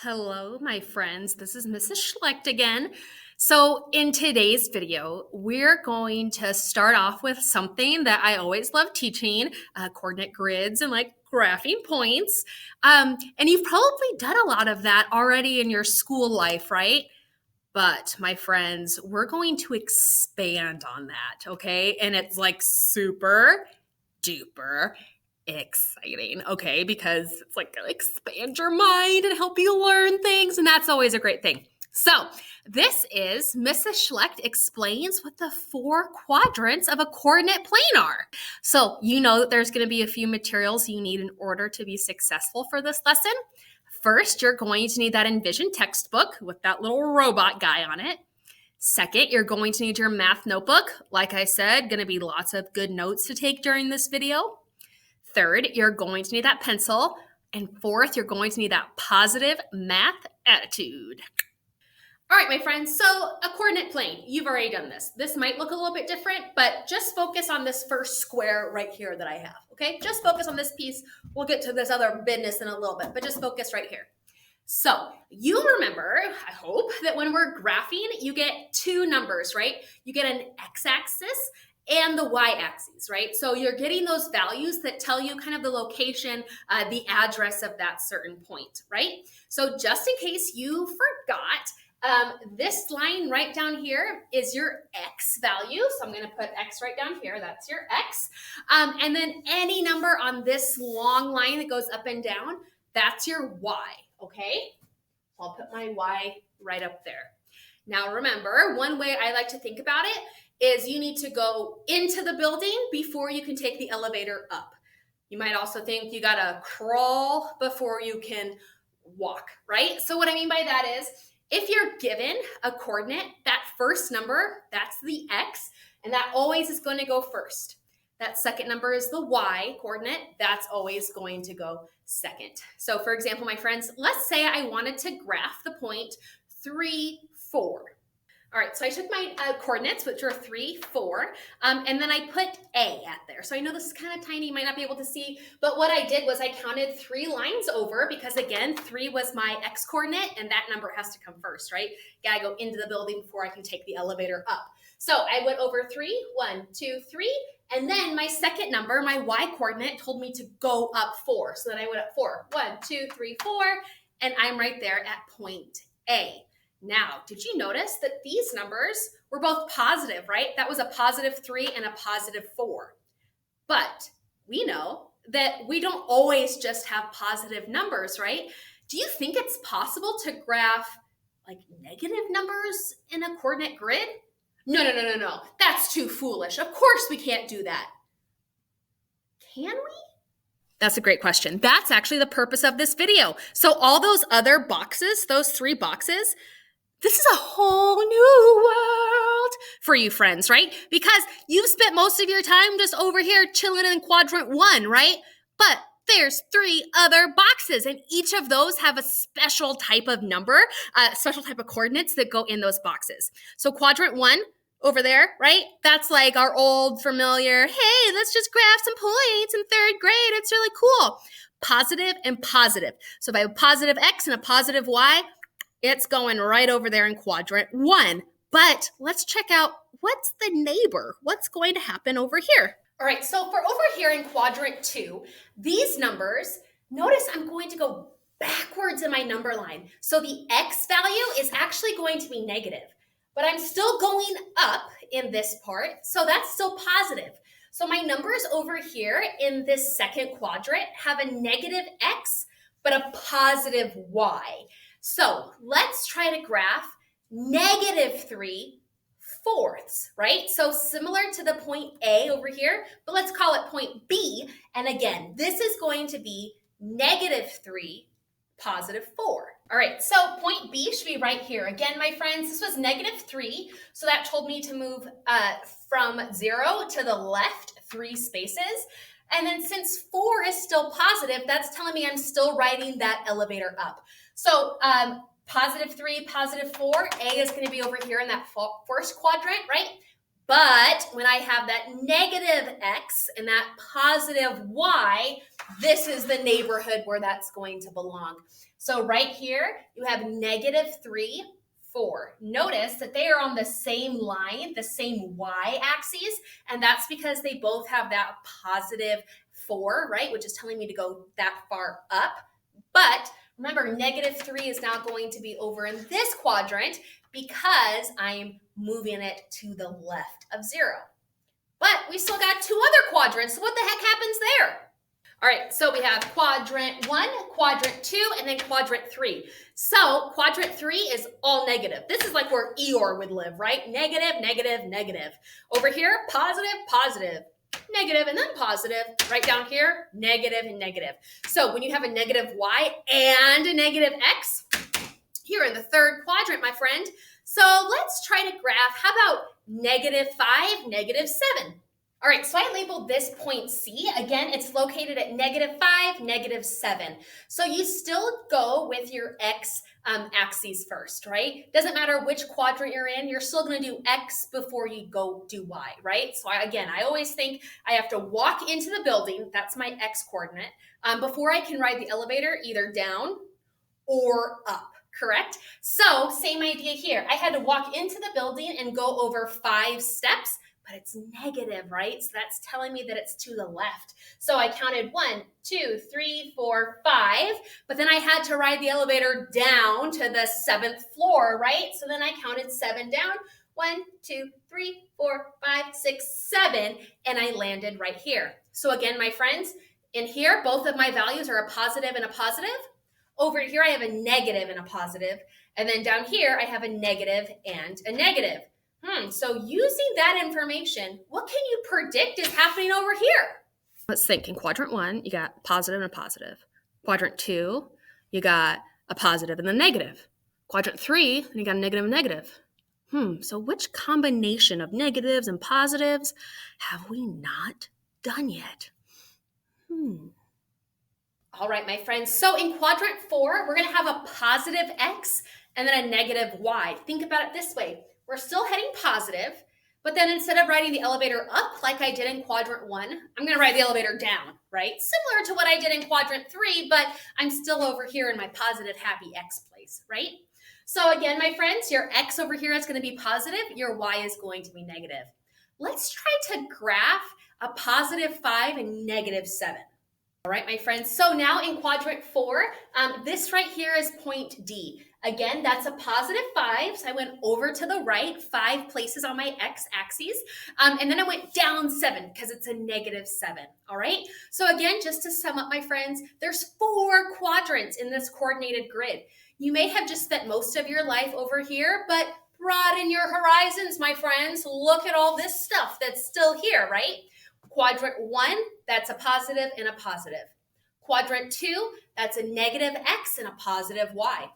Hello, my friends. This is Mrs. Schlecht again. So, in today's video, we're going to start off with something that I always love teaching coordinate grids and like graphing points. And you've probably done a lot of that already in your school life, right? But, my friends, we're going to expand on that, okay? And it's like super duper exciting, okay? Because it's like gonna expand your mind and help you learn things, and that's always a great thing. So, this is Mrs. Schlecht explains what the four quadrants of a coordinate plane are. So, you know that there's going to be a few materials you need in order to be successful for this lesson. First, you're going to need that Envision textbook with that little robot guy on it. Second, you're going to need your math notebook. Like I said, going to be lots of good notes to take during this video. Third, you're going to need that pencil. And fourth, you're going to need that positive math attitude. All right, my friends, so a coordinate plane, you've already done this. This might look a little bit different, but just focus on this first square right here that I have, okay? Just focus on this piece. We'll get to this other business in a little bit, but just focus right here. So you remember, I hope, that when we're graphing, you get two numbers, right? You get an x-axis and the y-axis, right? So you're getting those values that tell you kind of the location, the address of that certain point, right? So just in case you forgot, this line right down here is your x value. So I'm going to put x right down here. That's your x. And then any number on this long line that goes up and down, that's your y, okay? So I'll put my y right up there. Now remember, one way I like to think about it is you need to go into the building before you can take the elevator up. You might also think you gotta crawl before you can walk, right? So what I mean by that is, if you're given a coordinate, that first number, that's the x, and that always is going to go first. That second number is the y coordinate. That's always going to go second. So for example, my friends, let's say I wanted to graph the point 3, 4. All right, so I took my coordinates, which are 3, 4, and then I put A at there. So I know this is kind of tiny, you might not be able to see, but what I did was I counted 3 lines over because again, 3 was my X coordinate and that number has to come first, right? Gotta go into the building before I can take the elevator up. So I went over 3, 1, 2, 3, and then my second number, my Y coordinate, told me to go up 4. So then I went up 4, 1, 2, 3, 4, and I'm right there at point A. Now, did you notice that these numbers were both positive, right? That was a positive 3 and a positive 4. But we know that we don't always just have positive numbers, right? Do you think it's possible to graph like negative numbers in a coordinate grid? No. That's too foolish. Of course we can't do that. Can we? That's a great question. That's actually the purpose of this video. So all those other boxes, those 3 boxes, this is a whole new world for you friends, right? Because you've spent most of your time just over here chilling in quadrant 1, right? But there's 3 other boxes, and each of those have a special type of number, special type of coordinates that go in those boxes. So quadrant 1 over there, right? That's like our old familiar, hey, let's just graph some points in 3rd grade. It's really cool. Positive and positive. So if I have a positive X and a positive Y, it's going right over there in quadrant 1. But let's check out what's the neighbor. What's going to happen over here? All right, so for over here in quadrant 2, these numbers, notice I'm going to go backwards in my number line. So the X value is actually going to be negative, but I'm still going up in this part, so that's still positive. So my numbers over here in this second quadrant have a negative X, but a positive Y. So let's try to graph negative 3 fourths, right? So similar to the point A over here, but let's call it point B. And again, this is going to be negative 3, positive 4. All right, so point B should be right here. Again, my friends, this was negative 3. So that told me to move from 0 to the left 3 spaces. And then since 4 is still positive, that's telling me I'm still riding that elevator up. So positive 3, positive 4, A is going to be over here in that first quadrant, right? But when I have that negative x and that positive y, this is the neighborhood where that's going to belong. So right here, you have -3, 4. Notice that they are on the same line, the same y-axis, and that's because they both have that +4, right, which is telling me to go that far up. But remember, -3 is now going to be over in this quadrant because I'm moving it to the left of 0. But we still got 2 other quadrants, so what the heck happens there? All right, so we have quadrant 1, quadrant 2, and then quadrant 3. So quadrant 3 is all negative. This is like where Eeyore would live, right? Negative, negative, negative. Over here, positive, positive, negative, and then positive. Right down here, negative and negative. So when you have a negative y and a negative x, here in the third quadrant, my friend. So let's try to graph, how about -5, -7? All right, so I labeled this point C. Again, it's located at -5, -7. So you still go with your x axes first, right? Doesn't matter which quadrant you're in, you're still gonna do x before you go do y, right? So I always think I have to walk into the building, that's my x coordinate, before I can ride the elevator either down or up, correct? So same idea here. I had to walk into the building and go over 5 steps, but it's negative, right? So that's telling me that it's to the left. So I counted 1, 2, 3, 4, 5, but then I had to ride the elevator down to the 7th floor, right? So then I counted 7 down, 1, 2, 3, 4, 5, 6, 7, and I landed right here. So again, my friends, in here, both of my values are a positive and a positive. Over here, I have a negative and a positive. And then down here, I have a negative and a negative. So using that information, what can you predict is happening over here? Let's think. In quadrant 1, you got positive and a positive. Quadrant 2, you got a positive and a negative. Quadrant 3, you got a negative and negative. So which combination of negatives and positives have we not done yet? All right, my friends. So in quadrant 4, we're going to have a positive x and then a negative y. Think about it this way. We're still heading positive, but then instead of riding the elevator up like I did in quadrant 1, I'm going to ride the elevator down, right? Similar to what I did in quadrant 3, but I'm still over here in my positive happy x place, right? So again, my friends, your x over here is going to be positive. Your y is going to be negative. Let's try to graph a +5 and -7. All right, my friends, so now in quadrant 4, this right here is point D. Again, that's a +5, so I went over to the right 5 places on my x-axis, and then I went down 7 because it's a -7, all right? So again, just to sum up, my friends, there's 4 quadrants in this coordinated grid. You may have just spent most of your life over here, but broaden your horizons, my friends. Look at all this stuff that's still here, right? Quadrant 1, that's a positive and a positive. Quadrant 2, that's a negative x and a positive y.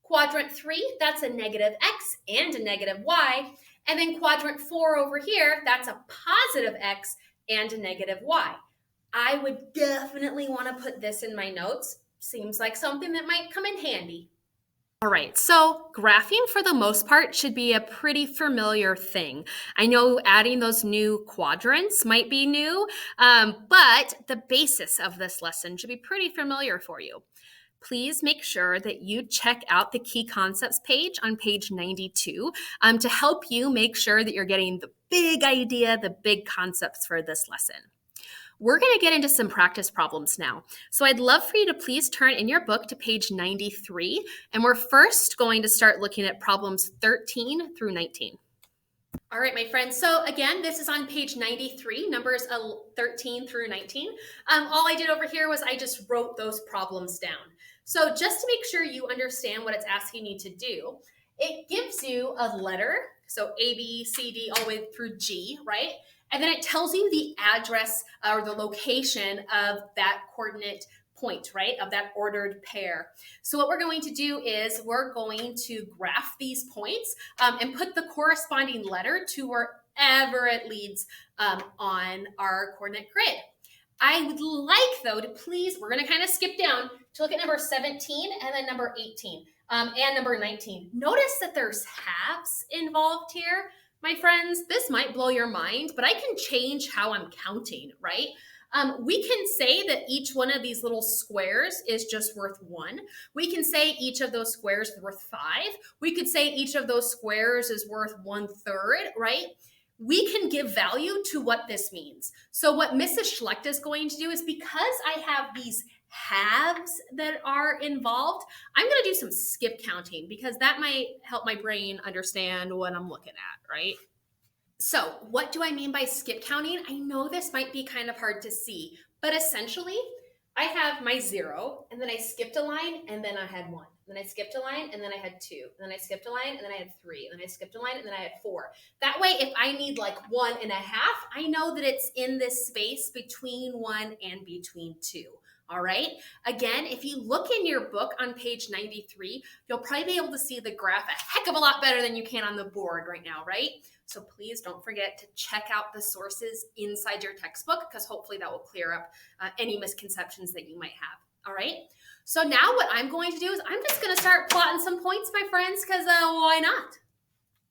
Quadrant 3, that's a negative x and a negative y. And then quadrant 4 over here, that's a positive x and a negative y. I would definitely want to put this in my notes. Seems like something that might come in handy. All right, so graphing for the most part should be a pretty familiar thing. I know adding those new quadrants might be new, but the basis of this lesson should be pretty familiar for you. Please make sure that you check out the key concepts page on page 92 to help you make sure that you're getting the big idea, the big concepts for this lesson. We're going to get into some practice problems now. So I'd love for you to please turn in your book to page 93, and we're first going to start looking at problems 13 through 19. All right, my friends, so again, this is on page 93, numbers 13 through 19. All I did over here was I just wrote those problems down. So just to make sure you understand what it's asking you to do, it gives you a letter, so A, B, C, D, all the way through G, right? And then it tells you the address or the location of that coordinate point, right, of that ordered pair. So what we're going to do is we're going to graph these points and put the corresponding letter to wherever it leads on our coordinate grid. I would like, though, to please, we're going to kind of skip down to look at number 17 and then number 18 and number 19. Notice that there's halves involved here. My friends, this might blow your mind, but I can change how I'm counting, right? We can say that each one of these little squares is just worth 1. We can say each of those squares is worth 5. We could say each of those squares is worth 1/3, right? We can give value to what this means. So what Mrs. Schlecht is going to do is, because I have these halves that are involved, I'm going to do some skip counting because that might help my brain understand what I'm looking at, right? So, what do I mean by skip counting? I know this might be kind of hard to see, but essentially, I have my 0, and then I skipped a line, and then I had 1. Then I skipped a line, and then I had 2. And then I skipped a line, and then I had 3. And then I skipped a line, and then I had 4. That way, if I need like 1.5, I know that it's in this space between 1 and between 2. All right. Again, if you look in your book on page 93, you'll probably be able to see the graph a heck of a lot better than you can on the board right now, right? So please don't forget to check out the sources inside your textbook, because hopefully that will clear up any misconceptions that you might have. All right. So now what I'm going to do is I'm just going to start plotting some points, my friends, because why not?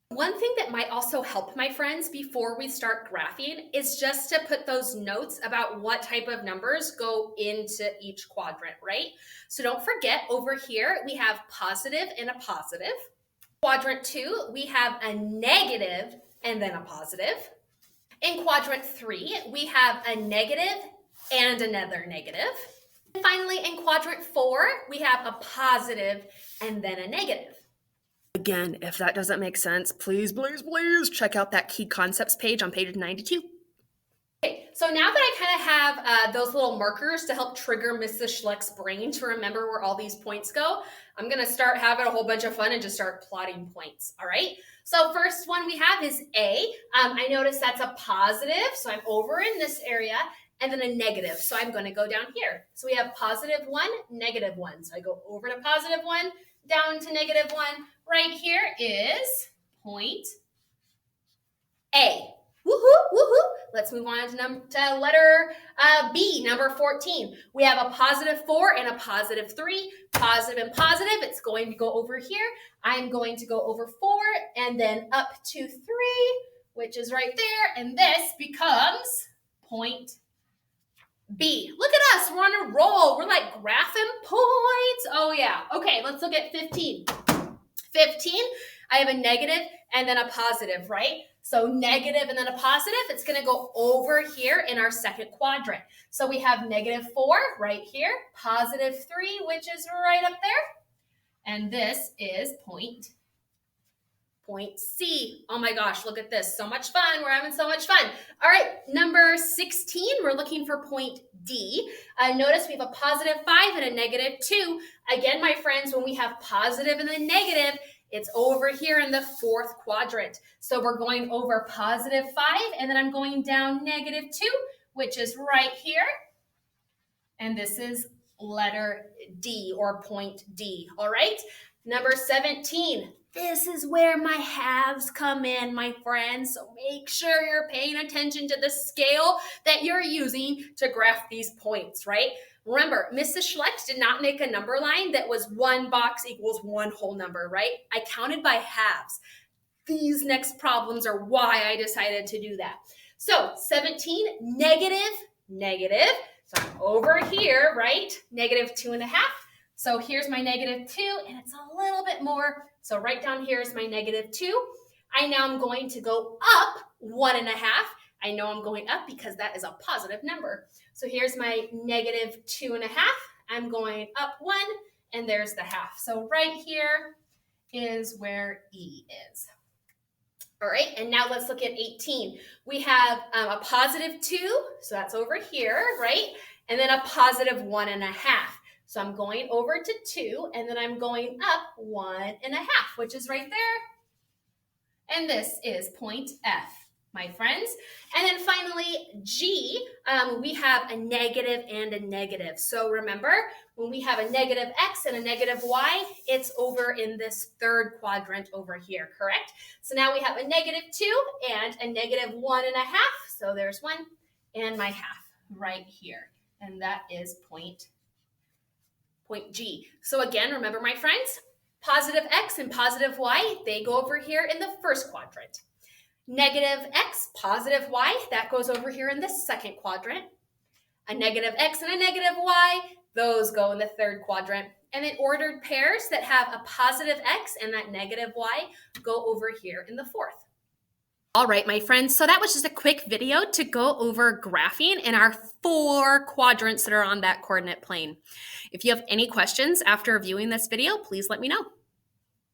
One thing that might also help, my friends, before we start graphing is just to put those notes about what type of numbers go into each quadrant, right? So don't forget, over here, we have positive and a positive. Quadrant 2, we have a negative and then a positive. In quadrant 3, we have a negative and another negative. And finally, in quadrant 4, we have a positive and then a negative. Again, if that doesn't make sense, please check out that key concepts page on page 92. Okay, so now that I kind of have those little markers to help trigger Mrs. Schlecht's brain to remember where all these points go, I'm going to start having a whole bunch of fun and just start plotting points, all right? So first one we have is A. I notice that's a positive, so I'm over in this area, and then a negative, so I'm going to go down here. So we have positive 1, negative 1. So I go over to positive 1, down to negative 1. Right here is point A. Woohoo, woohoo. Let's move on to letter B, number 14. We have a positive 4 and a positive 3. Positive and positive, it's going to go over here. I'm going to go over 4 and then up to 3, which is right there. And this becomes point B. Look at us, we're on a roll. We're like graphing points. Oh yeah, okay, let's look at 15. 15, I have a negative and then a positive, right? So negative and then a positive, it's going to go over here in our second quadrant. So we have negative 4 right here, positive 3, which is right up there. And this is point C. Oh my gosh, look at this. So much fun. We're having so much fun. All right, number 16, we're looking for point D. Notice we have a positive 5 and a negative 2. Again, my friends, when we have positive and then negative, it's over here in the fourth quadrant. So we're going over positive 5, and then I'm going down negative 2, which is right here. And this is letter D, or point D. All right, number 17. This is where my halves come in, my friends. So make sure you're paying attention to the scale that you're using to graph these points, right? Remember, Mrs. Schlecht did not make a number line that was 1 box equals 1 whole number, right? I counted by halves. These next problems are why I decided to do that. So 17, negative. So I'm over here, right? Negative 2.5. So here's my negative 2, and it's a little bit more. So right down here is my negative 2. I now am going to go up 1.5. I know I'm going up because that is a positive number. So here's my negative 2.5. I'm going up 1, and there's the half. So right here is where E is. All right, and now let's look at 18. We have a positive 2, so that's over here, right? And then a positive 1.5. So I'm going over to 2, and then I'm going up 1.5, which is right there. And this is point F, my friends. And then finally, G, we have a negative and a negative. So remember, when we have a negative X and a negative Y, it's over in this third quadrant over here, correct? So now we have a negative 2 and a negative 1.5. So there's 1 and my half right here. And that is point G. So again, remember, my friends, positive X and positive Y, they go over here in the first quadrant. Negative x, positive y, that goes over here in this second quadrant. A negative x and a negative y, those go in the third quadrant. And then ordered pairs that have a positive x and that negative y go over here in the fourth. All right, my friends, so that was just a quick video to go over graphing in our 4 quadrants that are on that coordinate plane. If you have any questions after viewing this video, please let me know.